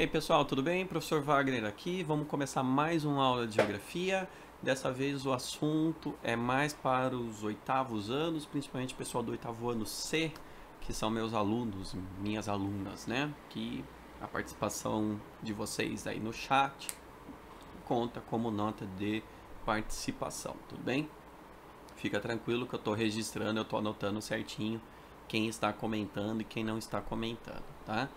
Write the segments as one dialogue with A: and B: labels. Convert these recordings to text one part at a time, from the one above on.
A: aí pessoal, tudo bem? Professor Wagner aqui. Vamos começar mais uma aula de geografia. Dessa vez o assunto é mais para os oitavos anos, principalmente o pessoal do oitavo ano C, que são meus alunos, minhas alunas, né? Que a participação de vocês aí no chat conta como nota de participação, tudo bem? Fica tranquilo que eu estou registrando, eu estou anotando certinho quem está comentando e quem não está comentando, tá?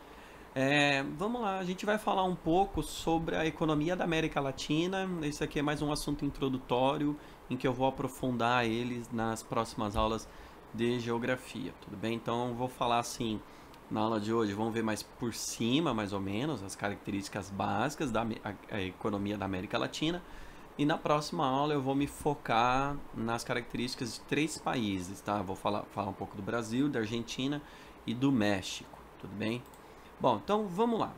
A: Vamos lá, a gente vai falar um pouco sobre a economia da América Latina. Esse aqui é mais um assunto introdutório em que eu vou aprofundar eles nas próximas aulas de geografia, tudo bem? Então eu vou falar assim, na aula de hoje, vamos ver mais por cima, mais ou menos, as características básicas da economia da América Latina. E na próxima aula eu vou me focar nas características de 3 países, tá? Eu vou falar um pouco do Brasil, da Argentina e do México, tudo bem? Bom, então vamos lá.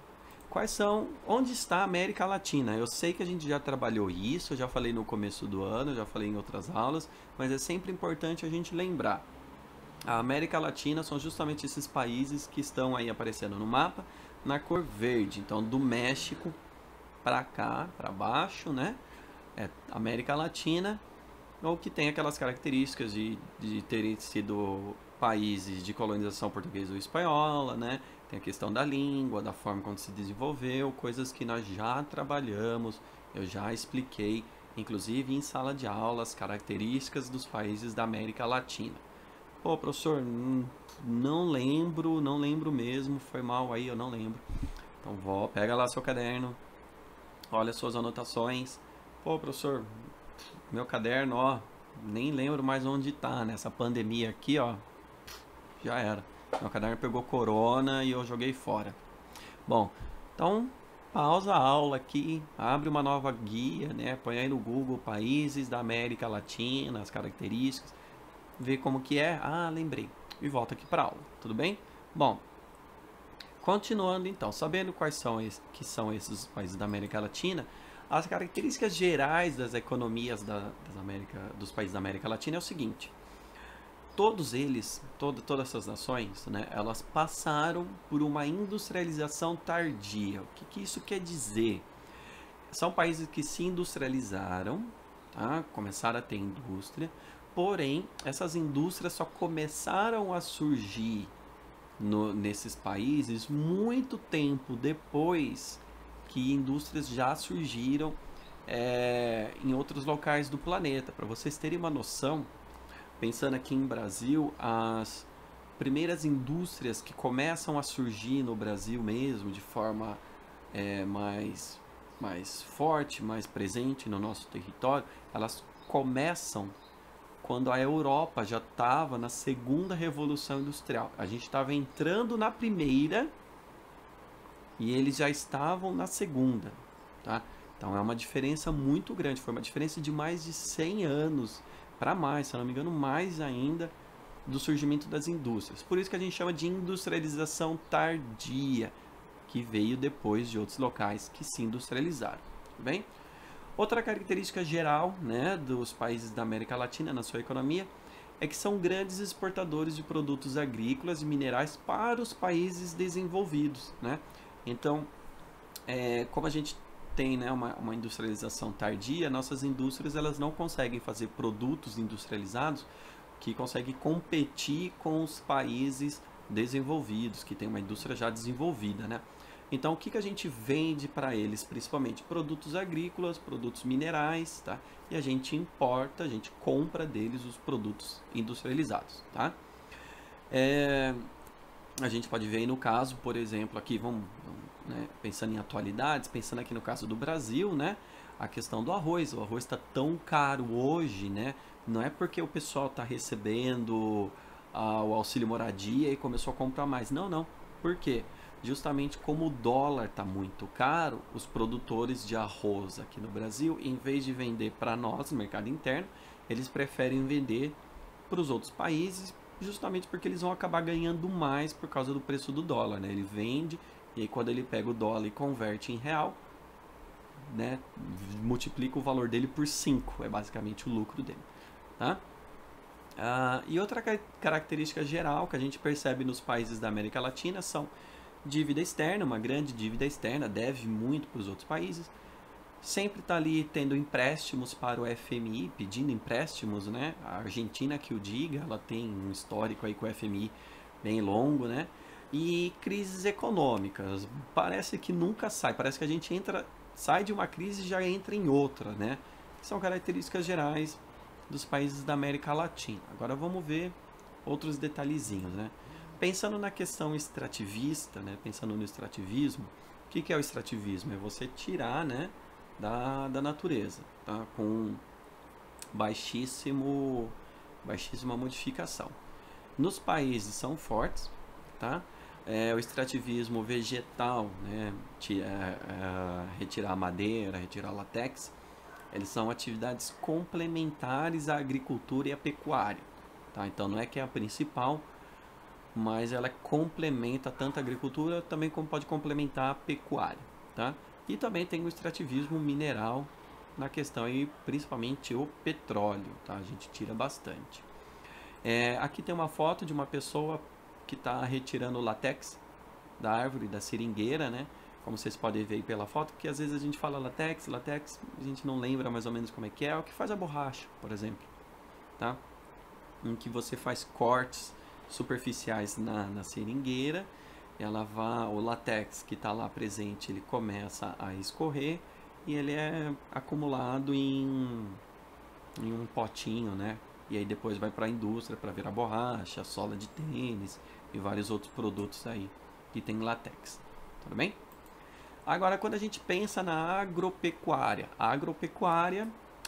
A: Onde está a América Latina? Eu sei que a gente já trabalhou isso, eu já falei no começo do ano, já falei em outras aulas, mas é sempre importante a gente lembrar. A América Latina são justamente esses países que estão aí aparecendo no mapa, na cor verde. Então, do México para cá, para baixo, né? É América Latina, ou que tem aquelas características de terem sido países de colonização portuguesa ou espanhola, né? Tem a questão da língua, da forma como se desenvolveu, coisas que nós já trabalhamos, eu já expliquei, inclusive em sala de aula, as características dos países da América Latina. Pô, professor, não lembro mesmo, foi mal aí, eu não lembro. Então, pega lá seu caderno, olha suas anotações. Pô, professor, meu caderno, ó, nem lembro mais onde tá, nessa pandemia aqui, ó, já era. Meu caderno pegou corona e eu joguei fora. Bom, então pausa a aula aqui, abre uma nova guia, né? Põe aí no Google países da América Latina, as características, vê como que é. Ah, lembrei. E volta aqui para aula, tudo bem? Bom, continuando então, sabendo quais são esses países da América Latina, as características gerais das economias dos países da América Latina é o seguinte: todos eles, todas essas nações, né, elas passaram por uma industrialização tardia. O que isso quer dizer? São países que se industrializaram, tá? Começaram a ter indústria, porém, essas indústrias só começaram a surgir nesses países muito tempo depois que indústrias já surgiram em outros locais do planeta. Para vocês terem uma noção, pensando aqui em Brasil, as primeiras indústrias que começam a surgir no Brasil mesmo, de forma mais forte, mais presente no nosso território, elas começam quando a Europa já estava na segunda revolução industrial. A gente estava entrando na primeira e eles já estavam na segunda, tá? Então é uma diferença muito grande, foi uma diferença de mais de 100 anos para mais, se eu não me engano, mais ainda, do surgimento das indústrias. Por isso que a gente chama de industrialização tardia, que veio depois de outros locais que se industrializaram, tudo bem? Outra característica geral, né, dos países da América Latina na sua economia é que são grandes exportadores de produtos agrícolas e minerais para os países desenvolvidos, né? Então, como a gente tem, né, uma industrialização tardia, nossas indústrias elas não conseguem fazer produtos industrializados que conseguem competir com os países desenvolvidos, que tem uma indústria já desenvolvida, né? Então, o que a gente vende para eles? Principalmente produtos agrícolas, produtos minerais, tá? E a gente importa, a gente compra deles os produtos industrializados, tá? A gente pode ver aí no caso, por exemplo, aqui né, pensando em atualidades, pensando aqui no caso do Brasil, né? A questão do arroz. O arroz está tão caro hoje, né? Não é porque o pessoal está recebendo o auxílio moradia e começou a comprar mais. Não. Por quê? Justamente como o dólar está muito caro, os produtores de arroz aqui no Brasil, em vez de vender para nós, no mercado interno, eles preferem vender para os outros países, justamente porque eles vão acabar ganhando mais por causa do preço do dólar, né? Ele vende e aí quando ele pega o dólar e converte em real, né, multiplica o valor dele por 5, é basicamente o lucro dele, tá? E outra característica geral que a gente percebe nos países da América Latina são dívida externa, uma grande dívida externa, deve muito para os outros países. Sempre está ali tendo empréstimos para o FMI, pedindo empréstimos, né? A Argentina, que o diga, ela tem um histórico aí com o FMI bem longo, né? E crises econômicas, parece que nunca sai, parece que a gente sai de uma crise e já entra em outra, né? São características gerais dos países da América Latina. Agora vamos ver outros detalhezinhos, né? Pensando na questão extrativista, né? Pensando no extrativismo, o que é o extrativismo? É você tirar, né, da natureza, tá? Com baixíssima modificação. Nos países são fortes, tá? O extrativismo vegetal, né? Retirar madeira, retirar latex, eles são atividades complementares à agricultura e à pecuária, tá? Então não é que é a principal, mas ela complementa tanto a agricultura também como pode complementar a pecuária, tá? E também tem o extrativismo mineral na questão aí, principalmente o petróleo, tá? A gente tira bastante. Aqui tem uma foto de uma pessoa que está retirando o latex da árvore, da seringueira, né? Como vocês podem ver aí pela foto, porque às vezes a gente fala latex, a gente não lembra mais ou menos como é o que faz a borracha, por exemplo, tá? Em que você faz cortes superficiais na seringueira, o latex que está lá presente, ele começa a escorrer e ele é acumulado em um potinho, né? E aí depois vai para a indústria para virar borracha, sola de tênis e vários outros produtos aí que tem latex, tudo bem? Agora, quando a gente pensa na agropecuária, a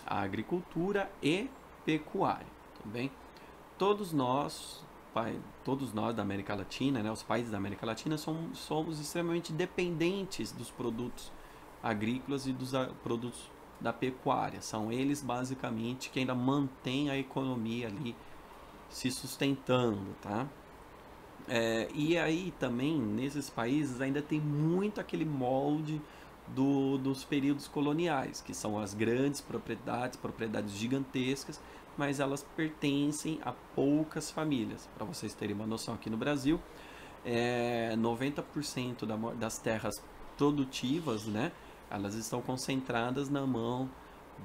A: agricultura e pecuária, tudo bem? Todos nós da América Latina, né, os países da América Latina, somos extremamente dependentes dos produtos agrícolas e dos produtos da pecuária. São eles, basicamente, que ainda mantêm a economia ali se sustentando, tá? E aí também, nesses países, ainda tem muito aquele molde dos períodos coloniais, que são as grandes propriedades gigantescas, mas elas pertencem a poucas famílias. Para vocês terem uma noção, aqui no Brasil, 90% das terras produtivas, né, elas estão concentradas na mão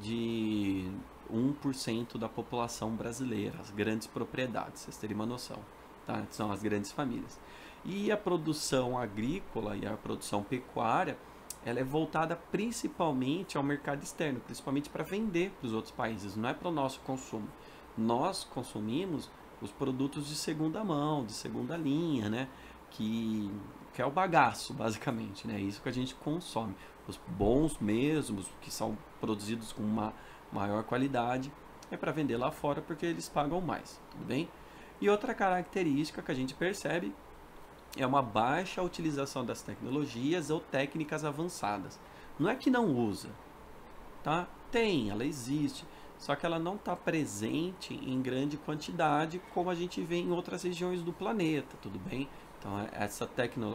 A: de 1% da população brasileira, as grandes propriedades, vocês terem uma noção, tá? São as grandes famílias. E a produção agrícola e a produção pecuária, ela é voltada principalmente ao mercado externo, principalmente para vender para os outros países, não é para o nosso consumo. Nós consumimos os produtos de segunda mão, de segunda linha, né? Que é o bagaço, basicamente, né? Isso que a gente consome. Os bons mesmos, que são produzidos com uma maior qualidade, é para vender lá fora porque eles pagam mais, tudo bem? E outra característica que a gente percebe é uma baixa utilização das tecnologias ou técnicas avançadas. Não é que não usa, tá? Ela existe, só que ela não está presente em grande quantidade como a gente vê em outras regiões do planeta, tudo bem? Então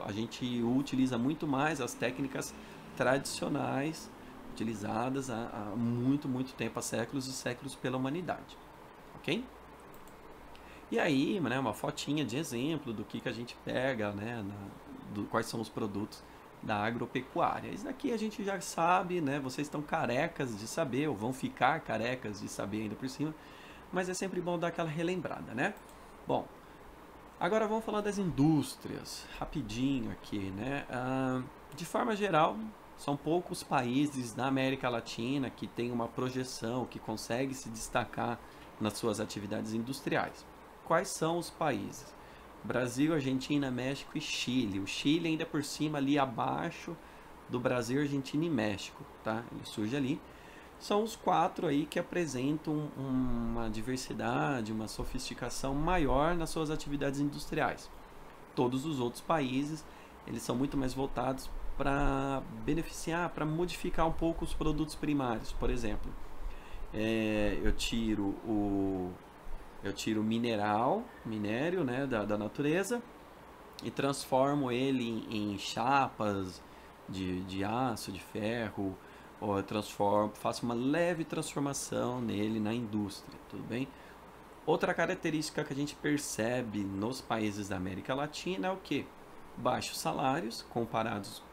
A: a gente utiliza muito mais as técnicas tradicionais utilizadas há muito tempo, há séculos e séculos pela humanidade, ok? E aí, né, uma fotinha de exemplo do que a gente pega, né, quais são os produtos da agropecuária. Isso daqui a gente já sabe, né, vocês estão carecas de saber, ou vão ficar carecas de saber ainda por cima, mas é sempre bom dar aquela relembrada, né? Bom, agora vamos falar das indústrias, rapidinho aqui, né? De forma geral, são poucos países na América Latina que têm uma projeção, que conseguem se destacar nas suas atividades industriais. Quais são os países? Brasil, Argentina, México e Chile. O Chile ainda por cima, ali abaixo do Brasil, Argentina e México, tá? Ele surge ali. São os 4 aí que apresentam uma diversidade, uma sofisticação maior nas suas atividades industriais. Todos os outros países, eles são muito mais voltados para beneficiar, para modificar um pouco os produtos primários. Por exemplo, eu tiro o minério, né, da natureza, e transformo ele em chapas de aço, de ferro, ou faço uma leve transformação nele na indústria, tudo bem? Outra característica que a gente percebe nos países da América Latina é o quê? baixos salários comparados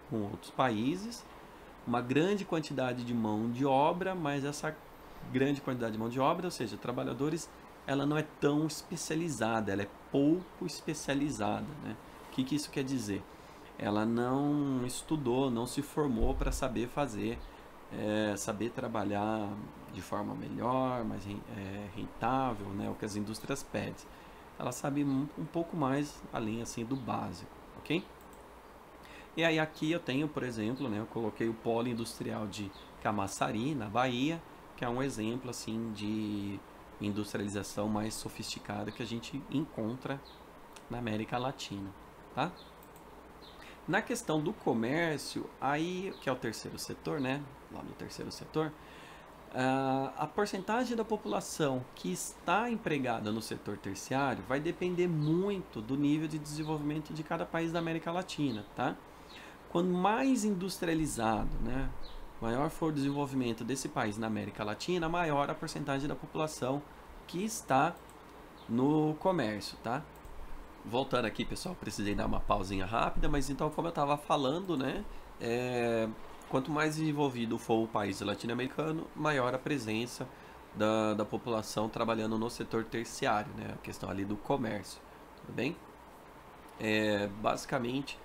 A: com outros países, uma grande quantidade de mão de obra, mas essa grande quantidade de mão de obra, ou seja, trabalhadores, ela não é tão especializada, ela é pouco especializada, né? O que isso quer dizer? Ela não estudou, não se formou para saber fazer, saber trabalhar de forma melhor, mais rentável, né? O que as indústrias pedem. Ela sabe um pouco mais além assim do básico, ok? E aí aqui eu tenho, por exemplo, né, eu coloquei o polo industrial de Camaçari, na Bahia, que é um exemplo assim de industrialização mais sofisticada que a gente encontra na América Latina, tá? Na questão do comércio, aí que é o terceiro setor, né? Lá no terceiro setor, a porcentagem da população que está empregada no setor terciário vai depender muito do nível de desenvolvimento de cada país da América Latina, tá? Quanto mais industrializado, né, maior for o desenvolvimento desse país na América Latina, maior a porcentagem da população que está no comércio, tá? Voltando aqui, pessoal, precisei dar uma pausinha rápida, mas então, como eu estava falando, né, quanto mais desenvolvido for o país latino-americano, maior a presença da população trabalhando no setor terciário, né, a questão ali do comércio, tudo bem? Basicamente,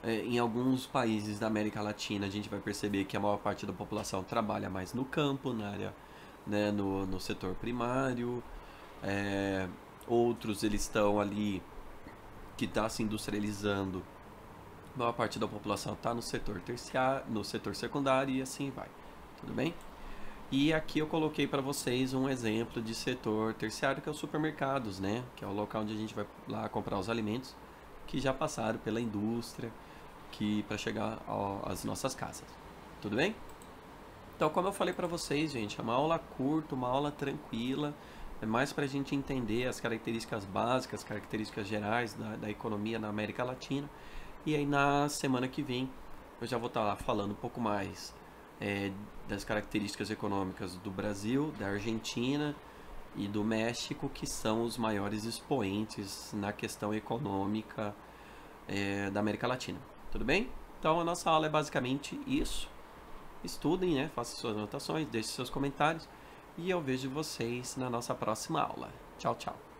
A: em alguns países da América Latina, a gente vai perceber que a maior parte da população trabalha mais no campo, na área, né, no setor primário. Outros eles estão ali que está se industrializando. A maior parte da população está no setor terciário, no setor secundário e assim vai. Tudo bem? E aqui eu coloquei para vocês um exemplo de setor terciário, que é os supermercados, né? Que é o local onde a gente vai lá comprar os alimentos que já passaram pela indústria, para chegar às nossas casas. Tudo bem? Então, como eu falei para vocês, gente, é uma aula curta, uma aula tranquila, é mais para a gente entender as características básicas, características gerais da economia na América Latina. E aí na semana que vem eu já vou estar lá falando um pouco mais das características econômicas do Brasil, da Argentina e do México, que são os maiores expoentes na questão econômica da América Latina. Tudo bem? Então a nossa aula é basicamente isso. Estudem, né? Façam suas anotações, deixem seus comentários e eu vejo vocês na nossa próxima aula. Tchau, tchau.